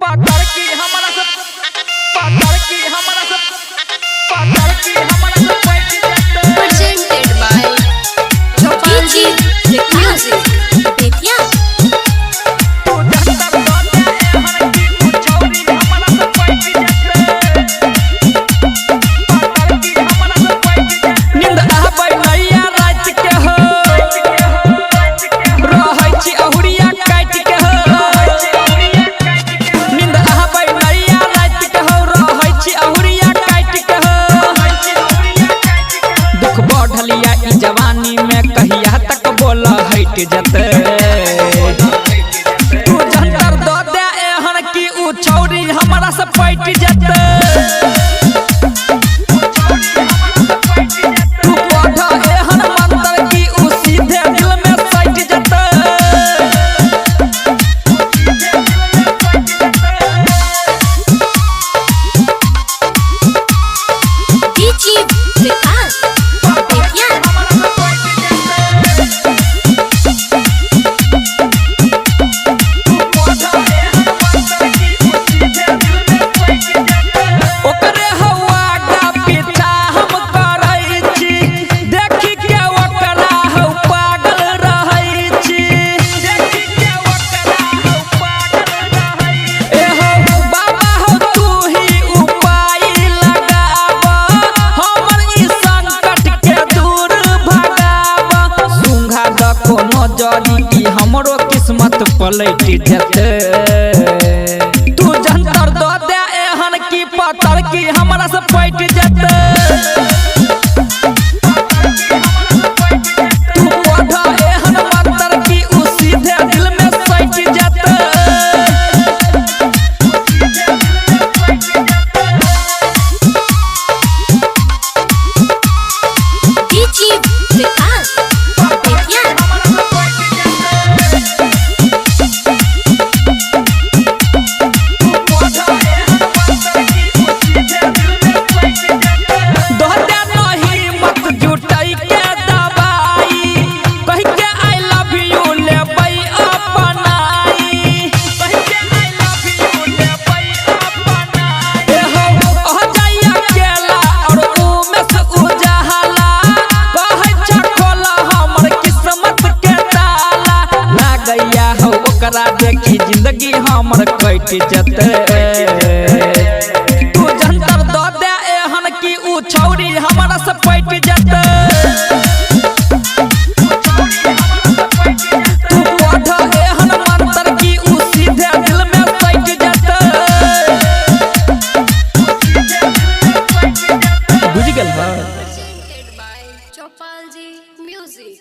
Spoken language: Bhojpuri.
पातर की हमारा सब पातर की हमारा सब पातर की हमारा सब presented by Chopalji Music Bethiya तू जंतर दोते हर की तू चौरी हमारा सब पातर की हमारा सब नींद आबै नैया रात के हो रहै छी अहुरिया काट के हो नींद आबै नैया रात के हो रहै छी अहुरिया काट के हो दुख बढ़लिया ई जवानी में कहिया तक बोल हट जते तू जंतर दो दे एहन की उ छौरी हमरा से पट जते तू पढ़ एहन मंत्र की उ सीधे दिल में सट जते DJ Vikas Bethiya ओकरे हवा का पीछा हम करै छी देखि के ओकरा हौ पागल रहै छी देखि के ओकरा हौ पागल रहै ए हो बाबा हो तू ही उपाय लगाब हमर ई संकट के दूर भगाब सुंघा द कोनो जड़ी की हमरो किस्मत पलट जते तू जंतर दो दे एहन की पातर की हमरा से पट जते तू पढ़ एहन मंत्र की उ सीधे दिल में सट जते DJ Vikas Bethiya दोहरा नहीं मत जुटाई के दवाई कह के आई लव यू लेबै अपनाई कह के आई लव यू लेबै अपनाई ए हो हो जाइया केला और ऊ में से उजाला कहै छ खोला हमर किस्मत के ताला लागैया हो ओकरा देखी जिंदगी हमर कट जते तू जंतर दो दे एहन की उ छौरी हमरा से पट जते तू पढ़ एहन मंत्र की उ सीधे दिल में सट जते बुझ गेल बा presented by Chopalji Music